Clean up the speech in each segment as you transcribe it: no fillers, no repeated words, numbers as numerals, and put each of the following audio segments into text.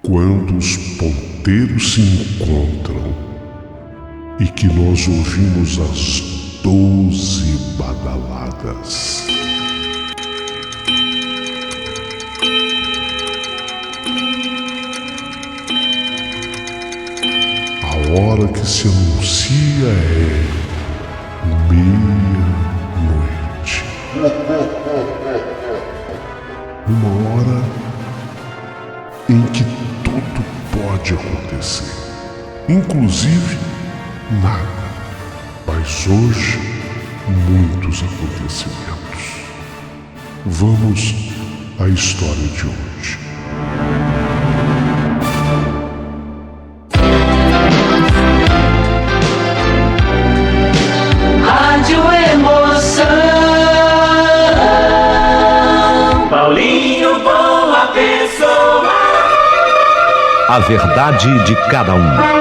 Quando os ponteiros se encontram e que nós ouvimos as 12 badaladas. A hora que se anuncia é meia-noite. Uma hora em que tudo pode acontecer, inclusive nada. Mas hoje, muitos acontecimentos. Vamos à história de hoje. Rádio Emoção. Paulinho Boa Pessoa. A verdade de cada um.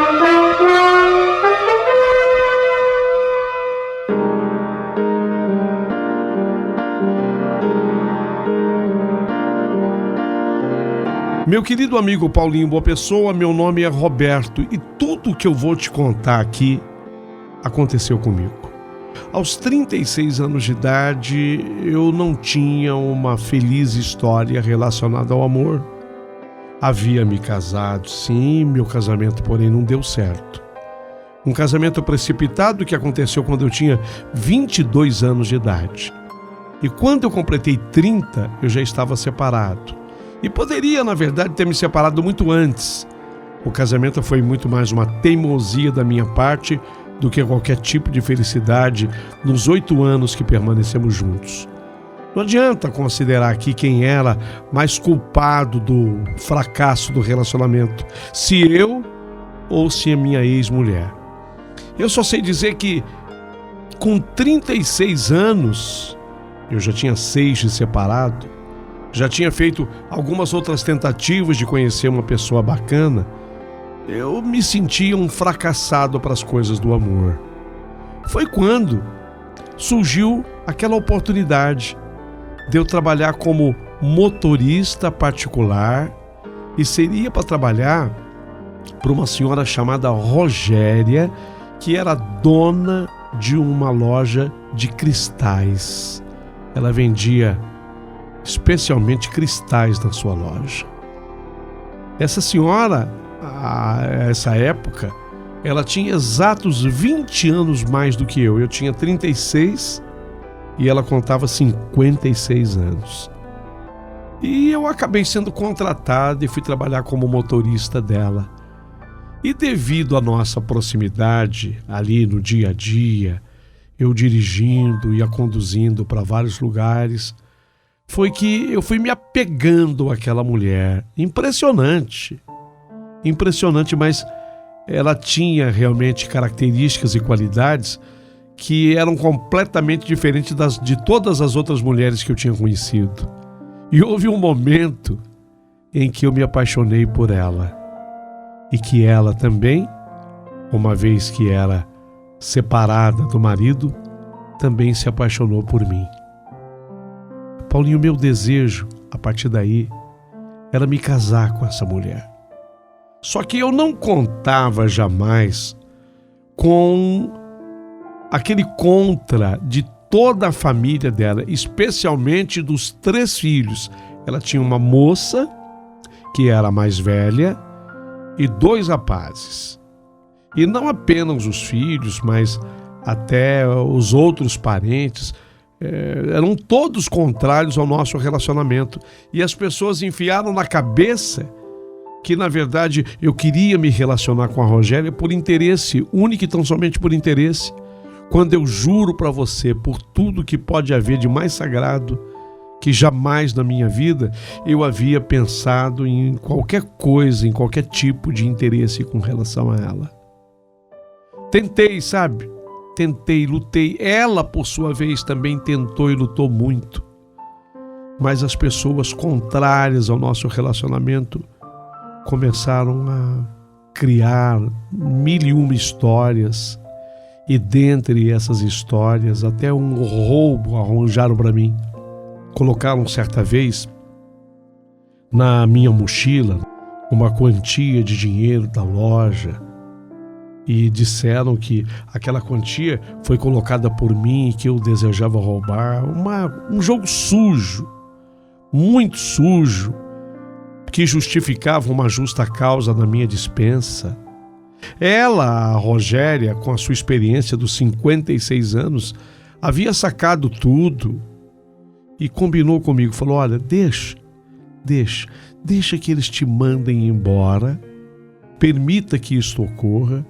Meu querido amigo Paulinho Boa Pessoa, meu nome é Roberto e tudo que eu vou te contar aqui aconteceu comigo. Aos 36 anos de idade, eu não tinha uma feliz história relacionada ao amor. Havia me casado, sim, meu casamento, porém, não deu certo. Um casamento precipitado que aconteceu quando eu tinha 22 anos de idade. E quando eu completei 30, eu já estava separado. E poderia, na verdade, ter me separado muito antes. O casamento foi muito mais uma teimosia da minha parte do que qualquer tipo de felicidade nos 8 anos que permanecemos juntos. Não adianta considerar aqui quem era mais culpado do fracasso do relacionamento, se eu ou se a minha ex-mulher. Eu só sei dizer que, com 36 anos, eu já tinha 6 de separado, já tinha feito algumas outras tentativas de conhecer uma pessoa bacana, eu me sentia um fracassado para as coisas do amor. Foi quando surgiu aquela oportunidade de eu trabalhar como motorista particular e seria para trabalhar para uma senhora chamada Rogéria, que era dona de uma loja de cristais. Ela vendia especialmente cristais na sua loja. Essa senhora, essa época, ela tinha exatos 20 anos mais do que eu. Eu tinha 36 e ela contava 56 anos. E eu acabei sendo contratado e fui trabalhar como motorista dela. E devido à nossa proximidade ali no dia a dia, eu dirigindo e a conduzindo para vários lugares, foi que eu fui me apegando àquela mulher. Impressionante, mas ela tinha realmente características e qualidades que eram completamente diferentes de todas as outras mulheres que eu tinha conhecido. E houve um momento em que eu me apaixonei por ela. E que ela também, uma vez que era separada do marido, também se apaixonou por mim. Paulinho, meu desejo, a partir daí, era me casar com essa mulher. Só que eu não contava jamais com aquele contra de toda a família dela, especialmente dos 3 filhos. Ela tinha uma moça, que era a mais velha, e 2 rapazes. E não apenas os filhos, mas até os outros parentes, eram todos contrários ao nosso relacionamento. E as pessoas enfiaram na cabeça que, na verdade, eu queria me relacionar com a Rogéria por interesse, único e tão somente por interesse. Quando eu juro para você, por tudo que pode haver de mais sagrado, que jamais na minha vida eu havia pensado em qualquer coisa, em qualquer tipo de interesse com relação a ela. Tentei, sabe? Tentei, lutei. Ela, por sua vez, também tentou e lutou muito. Mas as pessoas contrárias ao nosso relacionamento começaram a criar 1001 histórias. E dentre essas histórias, até um roubo arranjaram para mim. Colocaram certa vez na minha mochila uma quantia de dinheiro da loja e disseram que aquela quantia foi colocada por mim e que eu desejava roubar. Um jogo sujo, muito sujo, que justificava uma justa causa na minha dispensa. Ela, a Rogéria, com a sua experiência dos 56 anos, havia sacado tudo e combinou comigo. Falou: olha, deixa que eles te mandem embora, permita que isso ocorra,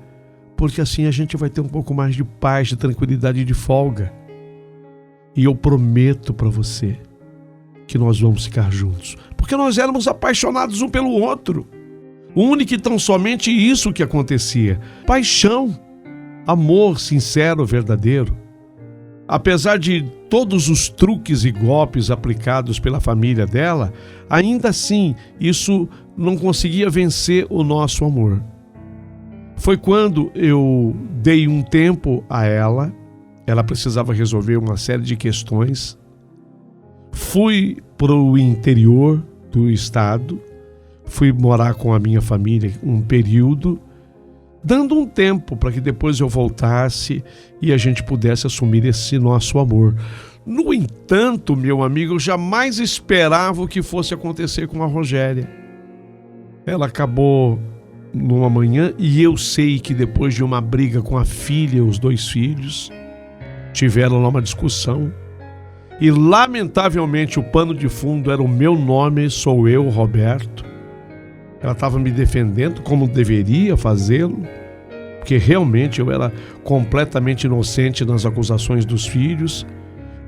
porque assim a gente vai ter um pouco mais de paz, de tranquilidade e de folga. E eu prometo para você que nós vamos ficar juntos, porque nós éramos apaixonados um pelo outro. Único e tão somente isso que acontecia. Paixão, amor sincero, verdadeiro. Apesar de todos os truques e golpes aplicados pela família dela, ainda assim isso não conseguia vencer o nosso amor. Foi quando eu dei um tempo a ela precisava resolver uma série de questões. Fui para o interior do estado, fui morar com a minha família um período, dando um tempo para que depois eu voltasse e a gente pudesse assumir esse nosso amor. No entanto, meu amigo, eu jamais esperava o que fosse acontecer com a Rogéria. Ela acabou numa manhã, e eu sei que depois de uma briga com a filha e os 2 filhos, tiveram lá uma discussão. E lamentavelmente o pano de fundo era o meu nome, sou eu, Roberto. Ela estava me defendendo como deveria fazê-lo, porque realmente eu era completamente inocente nas acusações dos filhos.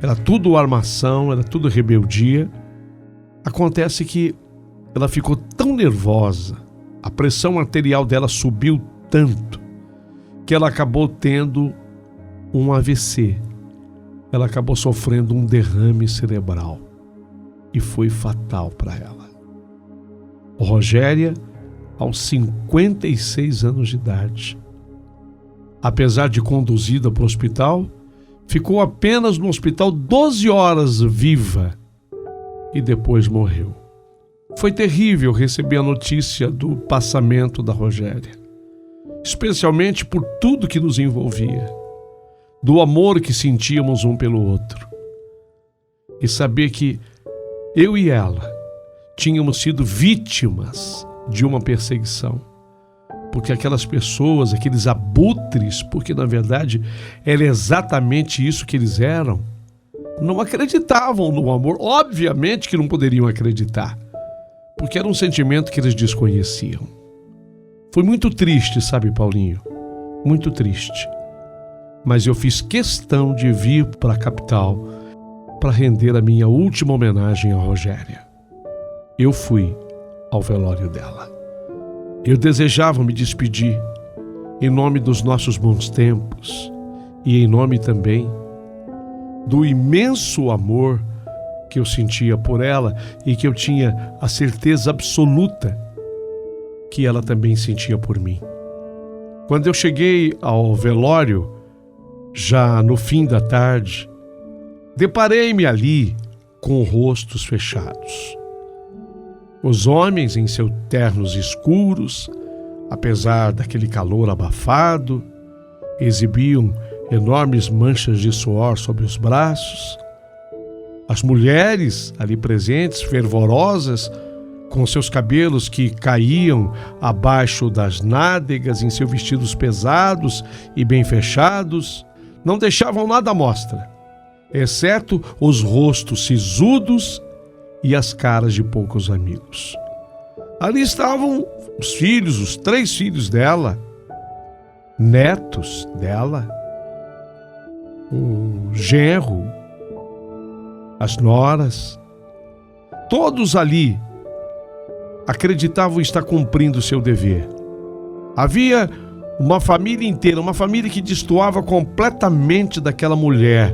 Era tudo armação, era tudo rebeldia. Acontece que ela ficou tão nervosa, a pressão arterial dela subiu tanto, que ela acabou tendo um AVC. Ela acabou sofrendo um derrame cerebral e foi fatal para ela. Rogéria, aos 56 anos de idade, apesar de conduzida para o hospital, ficou apenas no hospital 12 horas viva e depois morreu. Foi terrível receber a notícia do passamento da Rogéria, especialmente por tudo que nos envolvia, do amor que sentíamos um pelo outro, e saber que eu e ela tínhamos sido vítimas de uma perseguição, porque aquelas pessoas, aqueles abutres, porque na verdade era exatamente isso que eles eram, não acreditavam no amor. Obviamente que não poderiam acreditar, porque era um sentimento que eles desconheciam. Foi muito triste, sabe, Paulinho? Muito triste. Mas eu fiz questão de vir para a capital para render a minha última homenagem à Rogéria. Eu fui ao velório dela. Eu desejava me despedir em nome dos nossos bons tempos e em nome também do imenso amor que eu sentia por ela e que eu tinha a certeza absoluta que ela também sentia por mim. Quando eu cheguei ao velório, já no fim da tarde, deparei-me ali com rostos fechados. Os homens em seus ternos escuros, apesar daquele calor abafado, exibiam enormes manchas de suor sobre os braços. As mulheres ali presentes, fervorosas, com seus cabelos que caíam abaixo das nádegas em seus vestidos pesados e bem fechados, não deixavam nada à mostra, exceto os rostos sisudos e as caras de poucos amigos. Ali estavam os filhos, os 3 filhos dela, netos dela, o genro, as noras, todos ali acreditavam estar cumprindo o seu dever. Havia uma família inteira, uma família que destoava completamente daquela mulher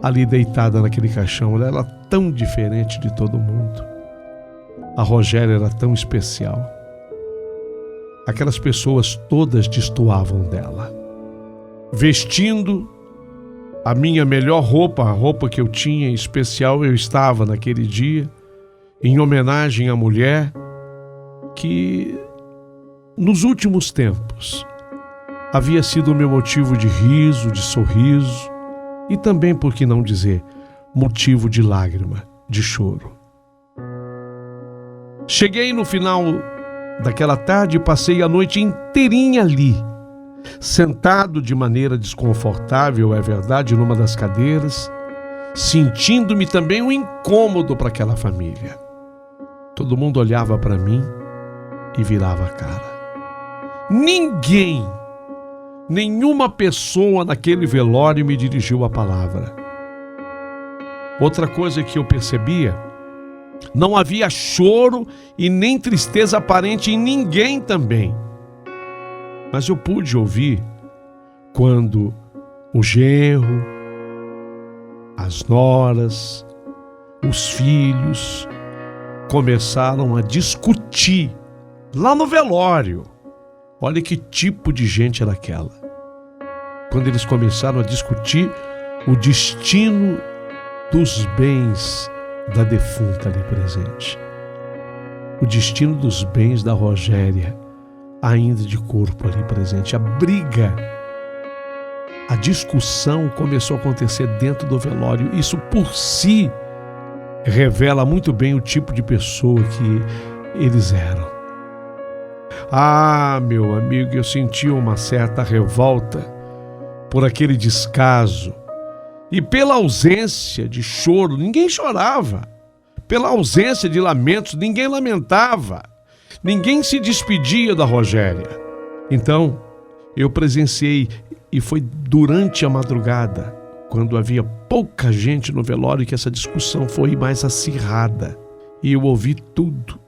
ali deitada naquele caixão. Ela era tão diferente de todo mundo. A Rogéria era tão especial. Aquelas pessoas todas destoavam dela. Vestindo a minha melhor roupa, a roupa que eu tinha em especial, eu estava naquele dia, em homenagem à mulher, que nos últimos tempos havia sido o meu motivo de riso, de sorriso e também, por que não dizer, motivo de lágrima, de choro. Cheguei no final daquela tarde e passei a noite inteirinha ali, sentado de maneira desconfortável, é verdade, numa das cadeiras, sentindo-me também um incômodo para aquela família. Todo mundo olhava para mim e virava a cara. Ninguém, nenhuma pessoa naquele velório me dirigiu a palavra. Outra coisa que eu percebia, não havia choro e nem tristeza aparente em ninguém também. Mas eu pude ouvir quando o genro, as noras, os filhos começaram a discutir lá no velório. Olha que tipo de gente era aquela. Quando eles começaram a discutir o destino dos bens da defunta ali presente. O destino dos bens da Rogéria, ainda de corpo ali presente. A briga, a discussão começou a acontecer dentro do velório. Isso por si revela muito bem o tipo de pessoa que eles eram. Ah, meu amigo, eu senti uma certa revolta por aquele descaso e pela ausência de choro. Ninguém chorava. Pela ausência de lamentos, ninguém lamentava. Ninguém se despedia da Rogéria. Então, eu presenciei, e foi durante a madrugada, quando havia pouca gente no velório, que essa discussão foi mais acirrada. E eu ouvi tudo.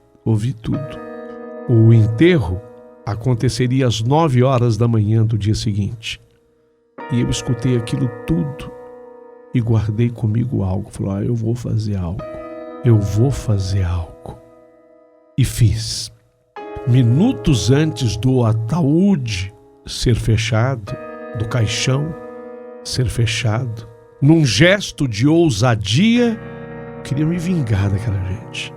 O enterro aconteceria às 9 horas da manhã do dia seguinte. E eu escutei aquilo tudo e guardei comigo algo. Falei, eu vou fazer algo. E fiz. Minutos antes do ataúde ser fechado, do caixão ser fechado, num gesto de ousadia, eu queria me vingar daquela gente.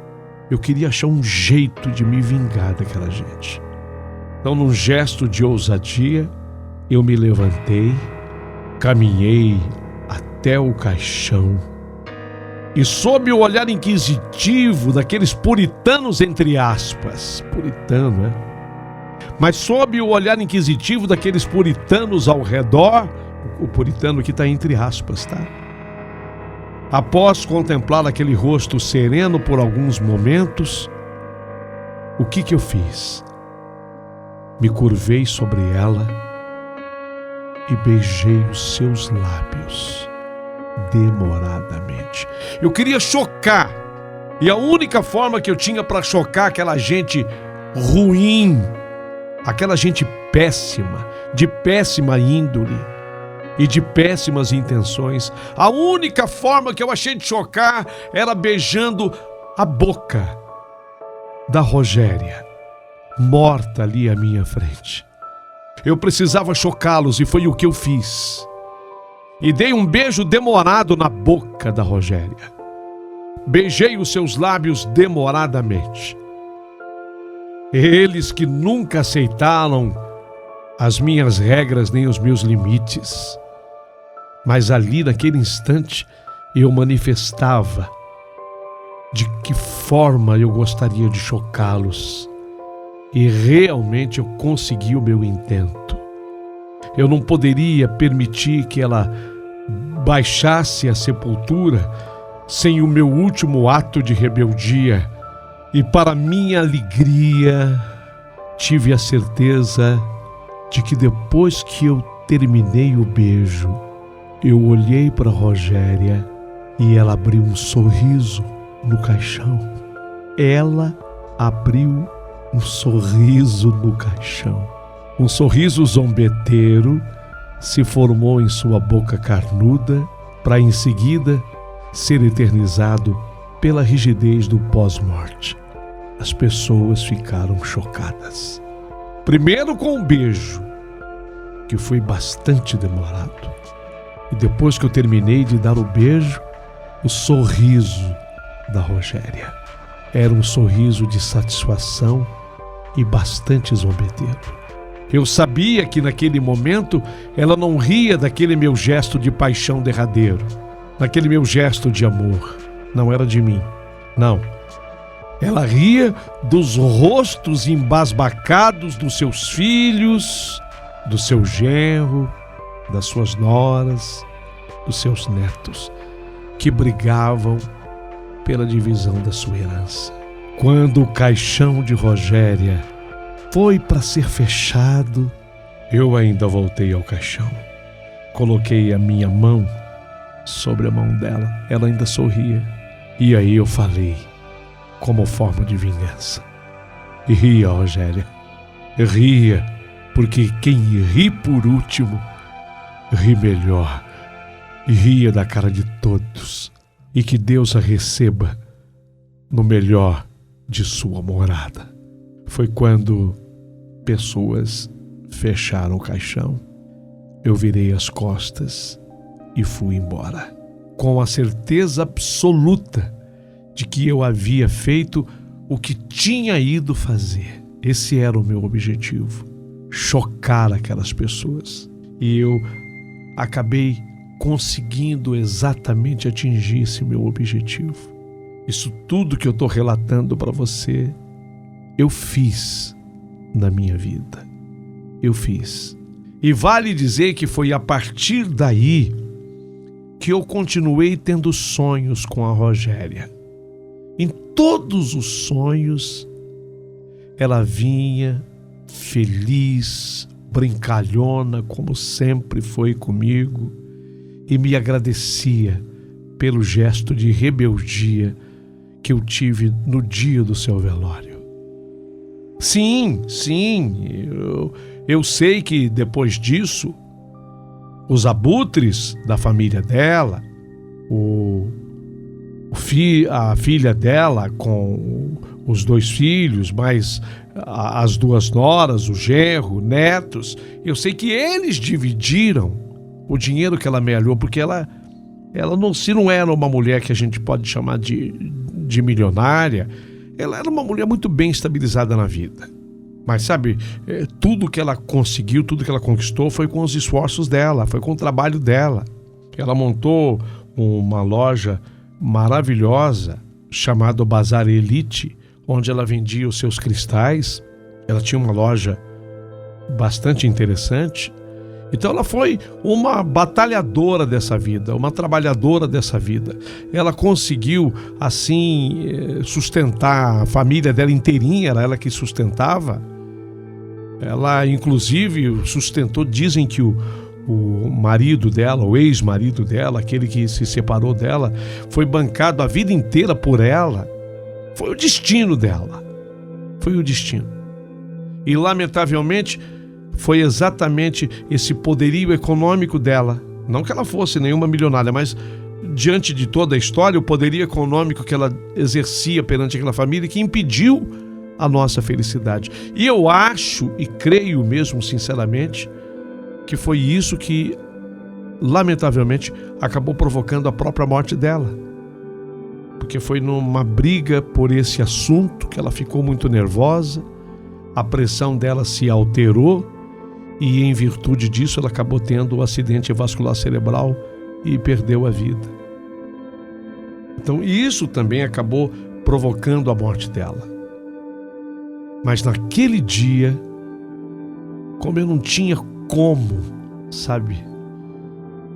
Eu queria achar um jeito de me vingar daquela gente. Então, num gesto de ousadia, eu me levantei, caminhei até o caixão e, sob o olhar inquisitivo daqueles puritanos, entre aspas, puritano, né? Mas sob o olhar inquisitivo daqueles puritanos ao redor, o puritano que está entre aspas, tá? Após contemplar aquele rosto sereno por alguns momentos, o que eu fiz? Me curvei sobre ela e beijei os seus lábios demoradamente. Eu queria chocar, e a única forma que eu tinha para chocar aquela gente ruim, aquela gente péssima, de péssima índole e de péssimas intenções, a única forma que eu achei de chocar era beijando a boca da Rogéria, morta ali à minha frente. Eu precisava chocá-los e foi o que eu fiz. E dei um beijo demorado na boca da Rogéria. Beijei os seus lábios demoradamente. Eles que nunca aceitaram as minhas regras nem os meus limites. Mas ali, naquele instante, eu manifestava de que forma eu gostaria de chocá-los. E realmente eu consegui o meu intento. Eu não poderia permitir que ela baixasse a sepultura sem o meu último ato de rebeldia. E para minha alegria, tive a certeza de que depois que eu terminei o beijo, eu olhei para Rogéria e ela abriu um sorriso no caixão. Ela abriu um sorriso no caixão. Um sorriso zombeteiro se formou em sua boca carnuda para em seguida ser eternizado pela rigidez do pós-morte. As pessoas ficaram chocadas. Primeiro com um beijo, que foi bastante demorado. E depois que eu terminei de dar o beijo, o sorriso da Rogéria. Era um sorriso de satisfação e bastante zombeteiro. Eu sabia que naquele momento ela não ria daquele meu gesto de paixão derradeiro, naquele meu gesto de amor. Não era de mim, não. Ela ria dos rostos embasbacados dos seus filhos, do seu genro, das suas noras, dos seus netos, que brigavam pela divisão da sua herança. Quando o caixão de Rogéria foi para ser fechado, eu ainda voltei ao caixão. Coloquei a minha mão sobre a mão dela. Ela ainda sorria. E aí eu falei, como forma de vingança: ria, Rogéria, ria, porque quem ri por último, ri melhor. E ria da cara de todos, e que Deus a receba no melhor de sua morada. Foi quando pessoas fecharam o caixão. Eu virei as costas e fui embora, com a certeza absoluta de que eu havia feito o que tinha ido fazer. Esse era o meu objetivo, chocar aquelas pessoas. E eu acabei conseguindo exatamente atingir esse meu objetivo. Isso tudo que eu estou relatando para você, eu fiz na minha vida. Eu fiz. E vale dizer que foi a partir daí que eu continuei tendo sonhos com a Rogéria. Em todos os sonhos, ela vinha feliz, brincalhona, como sempre foi comigo, e me agradecia pelo gesto de rebeldia que eu tive no dia do seu velório. Sim, eu sei que depois disso, os abutres da família dela, a filha dela com os 2 filhos, mais as 2 noras, o genro, netos, eu sei que eles dividiram o dinheiro que ela amealhou, porque ela não, se não era uma mulher que a gente pode chamar de milionária, ela era uma mulher muito bem estabilizada na vida. Mas sabe, tudo que ela conseguiu, tudo que ela conquistou foi com os esforços dela, foi com o trabalho dela. Ela montou uma loja maravilhosa chamada Bazar Elite, onde ela vendia os seus cristais. Ela tinha uma loja bastante interessante. Então ela foi uma batalhadora dessa vida, uma trabalhadora dessa vida. Ela conseguiu, assim, sustentar a família dela inteirinha, era ela que sustentava. Ela, inclusive, sustentou, dizem que o marido dela, o ex-marido dela, aquele que se separou dela, foi bancado a vida inteira por ela. Foi o destino dela. Foi o destino. E, lamentavelmente, foi exatamente esse poderio econômico dela. Não que ela fosse nenhuma milionária, mas diante de toda a história, o poderio econômico que ela exercia perante aquela família que impediu a nossa felicidade. E eu acho e creio mesmo sinceramente que foi isso que, lamentavelmente, acabou provocando a própria morte dela. Porque foi numa briga por esse assunto que ela ficou muito nervosa, a pressão dela se alterou e, em virtude disso, ela acabou tendo um acidente vascular cerebral e perdeu a vida. Então, isso também acabou provocando a morte dela. Mas naquele dia, como eu não tinha como, sabe,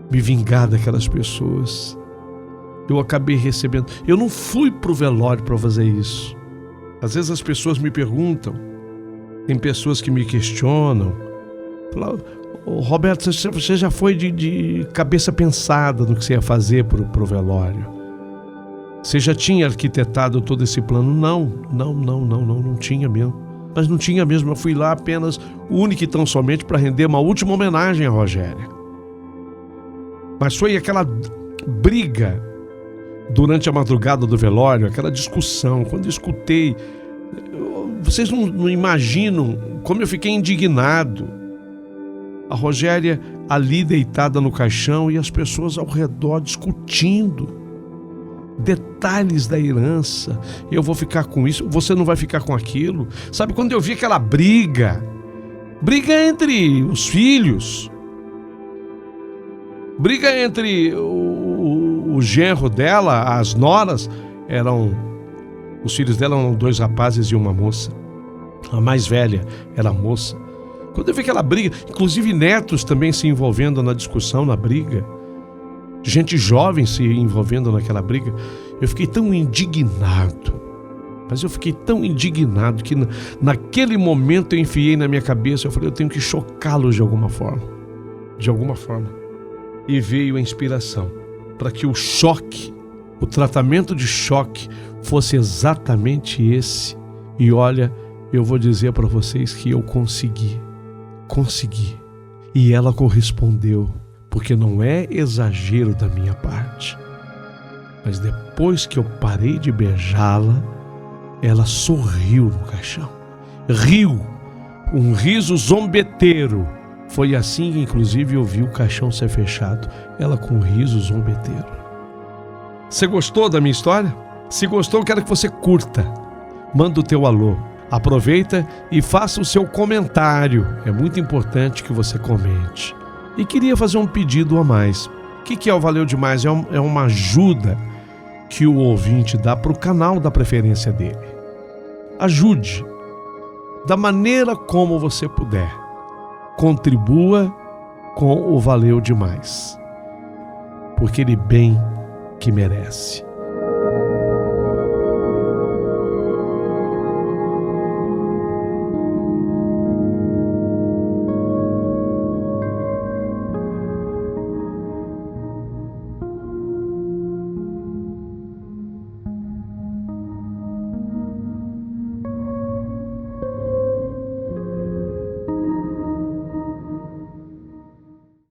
me vingar daquelas pessoas, eu acabei recebendo. Eu não fui pro velório para fazer isso. Às vezes as pessoas me perguntam, tem pessoas que me questionam, falam: Roberto, você já foi de cabeça pensada no que você ia fazer pro velório? Você já tinha arquitetado todo esse plano? Não tinha mesmo. Mas não tinha mesmo, eu fui lá apenas, única e tão somente para render uma última homenagem a Rogéria. Mas foi aquela briga durante a madrugada do velório, aquela discussão, quando eu escutei, vocês não imaginam como eu fiquei indignado. A Rogéria detalhes da herança. Eu vou ficar com isso, você não vai ficar com aquilo. Sabe, quando eu vi aquela briga entre os filhos, briga entre o genro dela, as noras, os filhos dela eram 2 rapazes e uma moça. A mais velha era moça. Quando eu vi aquela briga, inclusive netos também se envolvendo na discussão, na briga, gente jovem se envolvendo naquela briga, eu fiquei tão indignado. Mas eu fiquei tão indignado que naquele momento eu enfiei na minha cabeça, eu falei, eu tenho que chocá-los de alguma forma. De alguma forma. E veio a inspiração para que o choque, o tratamento de choque fosse exatamente esse. E olha, eu vou dizer para vocês que eu consegui. E ela correspondeu, porque não é exagero da minha parte. Mas depois que eu parei de beijá-la, ela sorriu no caixão. Riu, um riso zombeteiro. Foi assim que inclusive eu vi o caixão ser fechado. Ela com um riso zombeteiro. Você gostou da minha história? Se gostou, eu quero que você curta. Manda o teu alô. Aproveita e faça o seu comentário. É muito importante que você comente. E queria fazer um pedido a mais. O que é o Valeu Demais? É uma ajuda que o ouvinte dá para o canal da preferência dele. Ajude da maneira como você puder. Contribua com o Valeu Demais, porque ele bem que merece.